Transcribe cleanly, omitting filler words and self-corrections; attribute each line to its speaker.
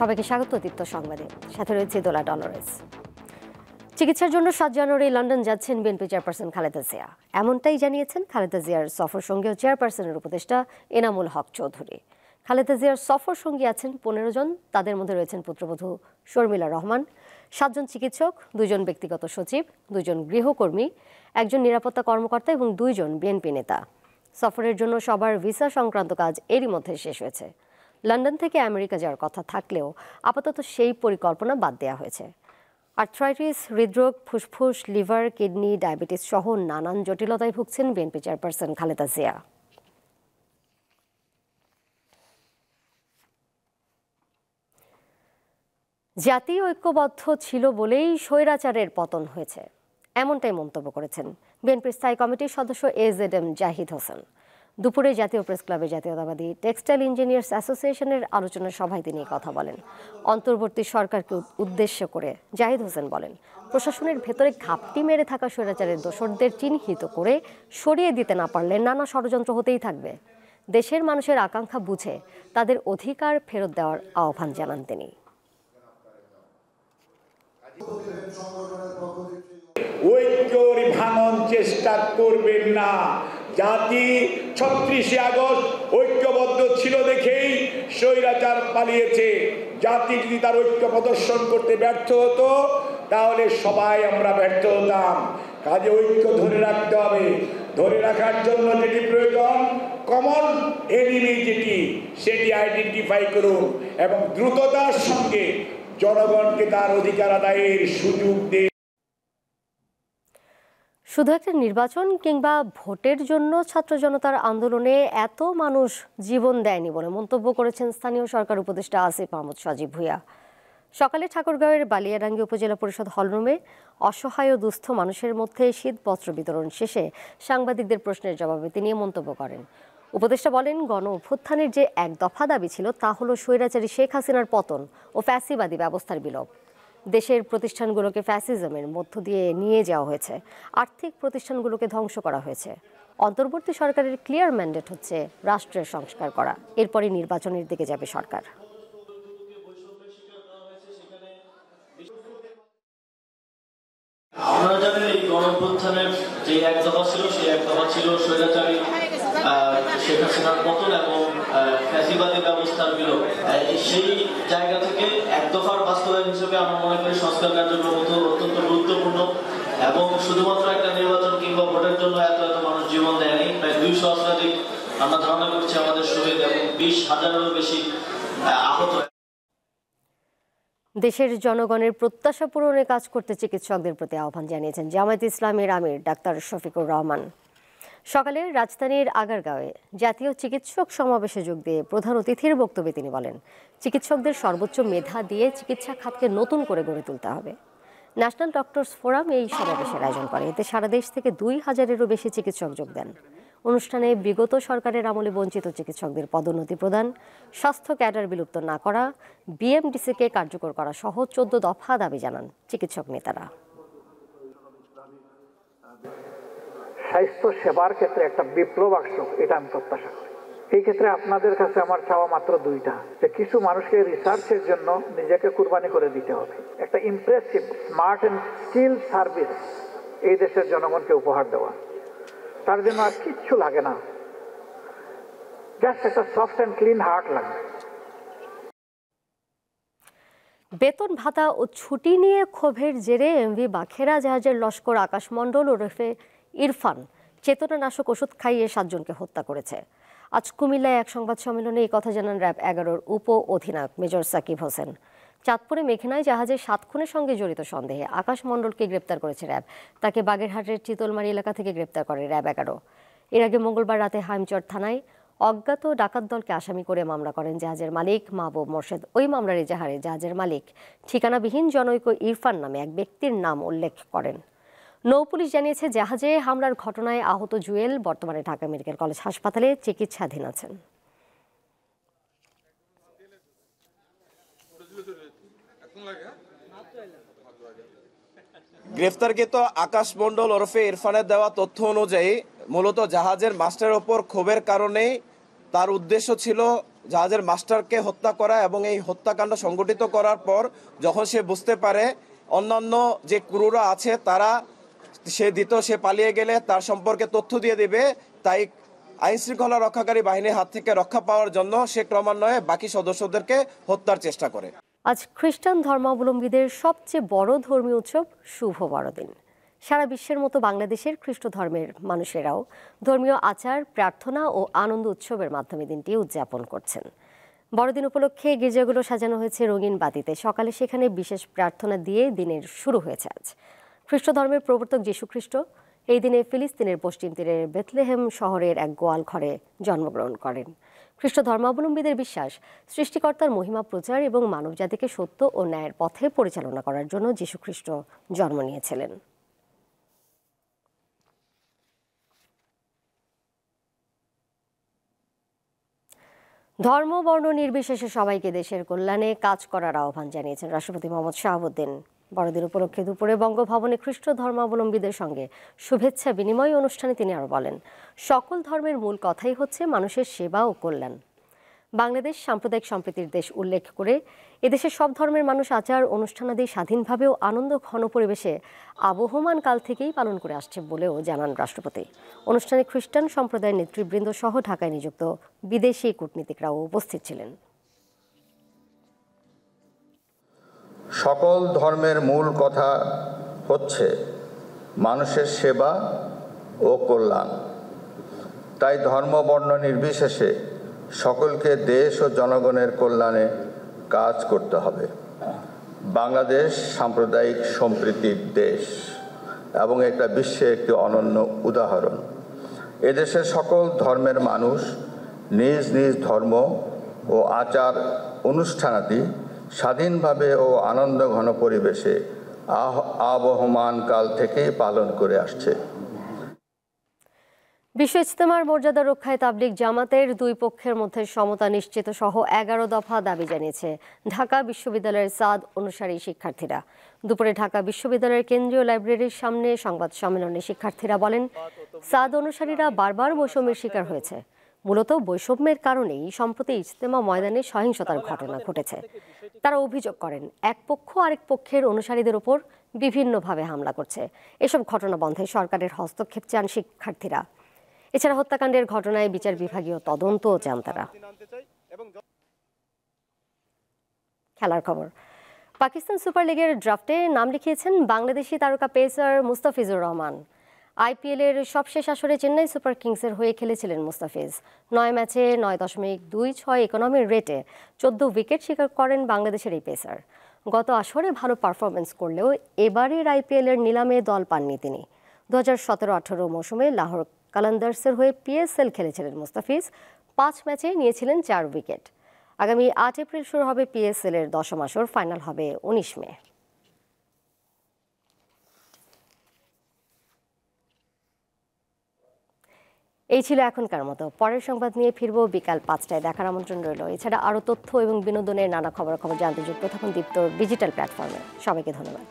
Speaker 1: সবাইকে স্বাগত দীপ্ত সংবাদে, সাথে রয়েছে দোলা ডলরেস। চিকিৎসার জন্য 7 জানুয়ারি লন্ডন যাচ্ছেন বিএনপি চেয়ারপারসন খালেদা জিয়া। এমনটাই জানিয়েছেন খালেদা জিয়ার সফর সঙ্গী ও চেয়ারপারসনের উপদেষ্টা এনামুল হক চৌধুরী। খালেদা জিয়ার সফর সঙ্গী আছেন 15 জন। তাদের মধ্যে রয়েছেন পুত্রবধূ শর্মিলা রহমান, 7 জন চিকিৎসক, 2 জন ব্যক্তিগত সচিব, 2 জন গৃহকর্মী, 1 জন নিরাপত্তা কর্মকর্তা এবং 2 জন বিএনপি নেতা। সফরের জন্য সবার ভিসা সংক্রান্ত কাজ এরই মধ্যে শেষ হয়েছে। লন্ডন থেকে আমেরিকা যাওয়ার কথা থাকলেও আপাতত সেই পরিকল্পনা বাদ দেওয়া হয়েছে। আর্থ্রাইটিস, হৃদরোগ, ফুসফুস, লিভার, কিডনি, ডায়াবেটিস সহ নানান জটিলতায় ভুগছেন বিএনপি চেয়ারপারসন খালেদা জিয়া। জাতি ঐক্যবদ্ধ ছিল বলেই স্বৈরাচারের পতন হয়েছে, এমনটাই মন্তব্য করেছেন বিএনপির স্থায়ী কমিটির সদস্য AZM জাহিদ হোসেন। দুপুরে জাতীয় প্রেস ক্লাবে জাতীয়তাবাদী টেক্সটাইল ইঞ্জিনিয়ার্স অ্যাসোসিয়েশনের আলোচনা সভায় তিনি কথা বলেন। অন্তর্বর্তী সরকারকে উদ্দেশ্য করে জাহিদ হোসেন বলেন, প্রশাসনের ভেতরে ঘাপটি মেরে থাকা স্বৈরাচারের দোসরদের চিহ্নিত করে সরিয়ে দিতে না পারলে নানা ষড়যন্ত্র হতেই থাকবে। দেশের মানুষের আকাঙ্ক্ষা বুঝে তাদের অধিকার ফেরত দেওয়ার আহ্বান জানান তিনি।
Speaker 2: ঐক্যর ভাঙন চেষ্টা করবেন না। জাতি 36শে আগস্ট ঐক্যবদ্ধ ছিল দেখেই স্বৈরাচার পালিয়েছে। জাতি যদি তার ঐক্য প্রদর্শন করতে ব্যর্থ হতো তাহলে সবাই আমরা ব্যর্থ হতাম। কাজে ঐক্য ধরে রাখতে হবে। ধরে রাখার জন্য যেটি প্রয়োজন, কমন এনিমি যেটি, সেটি আইডেন্টিফাই করুন এবং দ্রুততার সঙ্গে জনগণকে তার অধিকার আদায়ের সুযোগ দিন।
Speaker 1: শুধু একটা নির্বাচন কিংবা ভোটের জন্য ছাত্র জনতার আন্দোলনে এত মানুষ জীবন দেয়নি বলে মন্তব্য করেছেন স্থানীয় সরকার উপদেষ্টা আসিফ মাহমুদ সজীব ভুঁইয়া। সকালে ঠাকুরগাঁওয়ের বালিয়াডাঙ্গি উপজেলা পরিষদ হলরুমে অসহায় ও দুস্থ মানুষের মধ্যে শীতবস্ত্র বিতরণ শেষে সাংবাদিকদের প্রশ্নের জবাবে তিনি মন্তব্য করেন। উপদেষ্টা বলেন, গণ অভ্যুত্থানের যে এক দফা দাবি ছিল তা হলো স্বৈরাচারী শেখ হাসিনার পতন ও ফ্যাসিবাদী ব্যবস্থার বিলোপ। দেশের প্রতিষ্ঠানগুলোকে ফ্যাসিজমের মধ্য দিয়ে নিয়ে যাওয়া হয়েছে, আর্থিক প্রতিষ্ঠানগুলোকে ধ্বংস করা হয়েছে। অন্তর্বর্তী সরকারের ক্লিয়ার ম্যান্ডেট হচ্ছে রাষ্ট্রের সংস্কার করা, এরপরে নির্বাচনের দিকে যাবে সরকার।
Speaker 3: আপনারা জানেন এই গণঅভ্যুত্থানের যে এক দফা ছিল, সেই এক দফা ছিল স্বৈরাচারী শেখ হাসিনার পতন এবং ফ্যাসিবাদী ব্যবস্থার বিলোপ। সেই জায়গা থেকে এক দফার বাস্তবায়ন হিসেবে আমরা মনে করি সংস্কার কার্যক্রম অত্যন্ত গুরুত্বপূর্ণ এবং শুধুমাত্র একটা নির্বাচন কিংবা ভোটের জন্য এত মানুষ জীবন দেয়নি। প্রায় 200 শতাধিক আমরা ধারণা করছি আমাদের শহীদ এবং 20,000-এরও বেশি আহত।
Speaker 1: দেশের জনগণের প্রত্যাশা পূরণে কাজ করতে চিকিৎসকদের প্রতি আহ্বান জানিয়েছেন জামায়াতে ইসলামীর আমির ডাক্তার শফিকুর রহমান। সকালে রাজধানীর আগারগাঁওয়ে জাতীয় চিকিৎসক সমাবেশে যোগ দিয়ে প্রধান অতিথির বক্তব্যে তিনি বলেন, চিকিৎসকদের সর্বোচ্চ মেধা দিয়ে চিকিৎসা খাতকে নতুন করে গড়ে তুলতে হবে। ন্যাশনাল ডক্টরস ফোরাম এই সমাবেশের আয়োজন করে। এতে সারা দেশ থেকে 2000-এরও বেশি চিকিৎসক যোগ দেন। অনুষ্ঠানে বিগত সরকারের আমলে বঞ্চিত চিকিৎসকদের পদোন্নতি প্রদান, স্বাস্থ্য ক্যাডার বিলুপ্ত না করা, বিএমডিসিকে কার্যকর করা সহ 14 দফা দাবি জানান চিকিৎসক নেতারা।
Speaker 4: স্বাস্থ্য সেবার ক্ষেত্রে একটা বিপ্লব আসুক, এটা আমি প্রত্যাশা করি। এই ক্ষেত্রে আপনাদের কাছে আমার চাওয়া মাত্র 2টা, যে কিছু মানুষকে রিসার্চের জন্য নিজেকে কুরবানি করে দিতে হবে। একটা impressive, smart and skill service এই দেশের জনগণকে উপহার দেওয়া। তার জন্য আর কিচ্ছু লাগে না, জাস্ট একটা সফট অ্যান্ড ক্লিন হার্ট লাগে।
Speaker 1: বেতন ভাতা ও ছুটি নিয়ে ক্ষোভের জেরে এমভি বাখেরা জাহাজের লস্কর আকাশ মণ্ডল ওরফে ইরফান চেতনানাশক ওষুধ খাইয়ে 7 জনকে হত্যা করেছে। আজ কুমিল্লায় এক সংবাদ সম্মেলনে এই কথা জানান র্যাব 11-র উপ অধিনায়ক মেজর সাকিব হোসেন। চাঁদপুরে মেঘনায় জাহাজের 7 খুনের সঙ্গে জড়িত সন্দেহে আকাশ মণ্ডলকে গ্রেপ্তার করেছে র্যাব। তাকে বাগেরহাটের চিতলমারি এলাকা থেকে গ্রেপ্তার করে র্যাব 11। এর আগে মঙ্গলবার রাতে হাইমচর থানায় অজ্ঞাত ডাকাত দলকে আসামি করে মামলা করেন জাহাজের মালিক মাহবুব মোর্শেদ। ওই মামলার এজাহারে জাহাজের মালিক ঠিকানাবিহীন জনৈক ইরফান নামে এক ব্যক্তির নাম উল্লেখ করেন। নৌপুলিশ জানিয়েছে, জাহাজে হামলার ঘটনায় আহত জুয়েল বর্তমানে ঢাকা মেডিকেল কলেজ হাসপাতালে চিকিৎসাধীন আছেন।
Speaker 5: গ্রেফতারকৃত আকাশ মণ্ডল ওরফে ইরফানের দেওয়া তথ্য অনুযায়ী মূলত জাহাজের মাস্টারের ওপর ক্ষোভের কারণেই তার উদ্দেশ্য ছিল জাহাজের মাস্টারকে হত্যা করা এবং এই হত্যাকাণ্ড সংগঠিত করার পর যখন সে বুঝতে পারে অন্যান্য যে ক্রুরা আছে তারা সে পালিয়ে গেলে তার সম্পর্কে তথ্য দিয়ে দেবে, তাই আইনশৃঙ্খলা রক্ষাকারী বাহিনীর হাত থেকে রক্ষা পাওয়ার জন্য সে ক্রমান্বয়ে বাকি সদস্যদেরকে হত্যার চেষ্টা করে।
Speaker 1: আজ খ্রিস্টান ধর্মাবলম্বীদের সবচেয়ে বড় ধর্মীয় উৎসব শুভ বড়দিন। সারা বিশ্বের মতো বাংলাদেশের খ্রিস্ট ধর্মের মানুষেরাও ধর্মীয় আচার, প্রার্থনা ও আনন্দ উৎসবের মাধ্যমে দিনটি উদযাপন করছেন। বড়দিন উপলক্ষে গির্জাগুলো সাজানো হয়েছে রঙিন বাতিতে। সকালে সেখানে বিশেষ প্রার্থনা দিয়ে দিনের শুরু হয়েছে আজ। খ্রিস্ট ধর্মের প্রবর্তক যীশু খ্রিস্ট এই দিনে ফিলিস্তিনের পশ্চিম তীরের বেথলেহেম শহরের এক গোয়াল ঘরে জন্মগ্রহণ করেন। খ্রিস্ট ধর্মাবলম্বীদের বিশ্বাস, সৃষ্টিকর্তার মহিমা প্রচার এবং মানবজাতিকে সত্য ও ন্যায়ের পথে পরিচালনা করার জন্য যীশু খ্রিস্ট জন্ম নিয়েছিলেন। ধর্ম বর্ণ নির্বিশেষে সবাইকে দেশের কল্যাণে কাজ করার আহ্বান জানিয়েছেন রাষ্ট্রপতি মোহাম্মদ শাহাবুদ্দিন। বড়দিন উপলক্ষে দুপুরে বঙ্গভবনে খ্রিস্ট ধর্মাবলম্বীদের সঙ্গে শুভেচ্ছা বিনিময় অনুষ্ঠানে তিনি আরও বলেন, সকল ধর্মের মূল কথাই হচ্ছে মানুষের সেবা ও কল্যাণ। বাংলাদেশ সাম্প্রদায়িক সম্প্রীতির দেশ উল্লেখ করে এদেশের সব ধর্মের মানুষ আচার অনুষ্ঠানাদি স্বাধীনভাবে ও আনন্দ ঘন পরিবেশে আবহমান কাল থেকেই পালন করে আসছে বলেও জানান রাষ্ট্রপতি। অনুষ্ঠানে খ্রিস্টান সম্প্রদায়ের নেতৃবৃন্দ সহ ঢাকায় নিযুক্ত বিদেশি কূটনীতিকরাও উপস্থিত ছিলেন।
Speaker 6: সকল ধর্মের মূল কথা হচ্ছে মানুষের সেবা ও কল্যাণ। তাই ধর্ম বর্ণ নির্বিশেষে সকলকে দেশ ও জনগণের কল্যাণে কাজ করতে হবে। বাংলাদেশ সাম্প্রদায়িক সম্প্রীতির দেশ এবং এটা বিশ্বের একটি অনন্য উদাহরণ। এদেশের সকল ধর্মের মানুষ নিজ নিজ ধর্ম ও আচার অনুষ্ঠানাদি স্বাধীনভাবে ও আনন্দ ঘন পরিবেশে আবহমান কাল থেকেই পালন করে আসছে।
Speaker 1: বিশ্ব ইজতেমার মর্যাদা রক্ষায় তাবলিগ জামাতের দুই পক্ষের মধ্যে সমতা নিশ্চিত সহ 11 দফা দাবি জানিয়েছে ঢাকা বিশ্ববিদ্যালয়ের সাদ অনুসারী শিক্ষার্থীরা। দুপুরে ঢাকা বিশ্ববিদ্যালয়ের কেন্দ্রীয় লাইব্রেরির সামনে সংবাদ সম্মেলনে শিক্ষার্থীরা বলেন, সাদ অনুসারীরা বারবার বৈষম্যের শিকার হয়েছে। মূলত বৈষম্যের কারণেই সম্প্রতি ইজতেমা ময়দানে সহিংসতার ঘটনা ঘটেছে। তারা অভিযোগ করেন, এক পক্ষ আরেক পক্ষের অনুসারীদের উপর বিভিন্নভাবে হামলা করছে। এসব ঘটনা বন্ধে সরকারের হস্তক্ষেপ চান শিক্ষার্থীরা। এছাড়া হত্যাকাণ্ডের ঘটনায় বিচার বিভাগীয় তদন্তও চান তারা। খেলার খবর, পাকিস্তান সুপার লিগের ড্রাফটে নাম লিখিয়েছেন বাংলাদেশি তারকা পেসার মুস্তাফিজুর রহমান। আইপিএলের সবশেষ আসরে চেন্নাই সুপার কিংসের হয়ে খেলেছিলেন মুস্তাফিজ। 9 ম্যাচে 9.26 ইকোনমির রেটে 14 উইকেট শিকার করেন বাংলাদেশের এই পেসার। গত আসরে ভালো পারফরমেন্স করলেও এবারের আইপিএলের নিলামে দল পাননি তিনি। 2017-18 মৌসুমে লাহোর কালান্দার্সের হয়ে পিএসএল খেলেছিলেন মুস্তাফিজ। 5 ম্যাচে নিয়েছিলেন 4 উইকেট। আগামী 8 এপ্রিল শুরু হবে পিএসএল এর 10ম আসর, ফাইনাল হবে 19 মে। এই ছিল এখনকার মতো। পরের সংবাদ নিয়ে ফিরবো বিকাল 5টায়। দেখার আমন্ত্রণ রইল। এছাড়া আরও তথ্য এবং বিনোদনের নানা খবর জানতে যুক্ত থাকুন দীপ্ত ডিজিটাল প্ল্যাটফর্মে। সবাইকে ধন্যবাদ।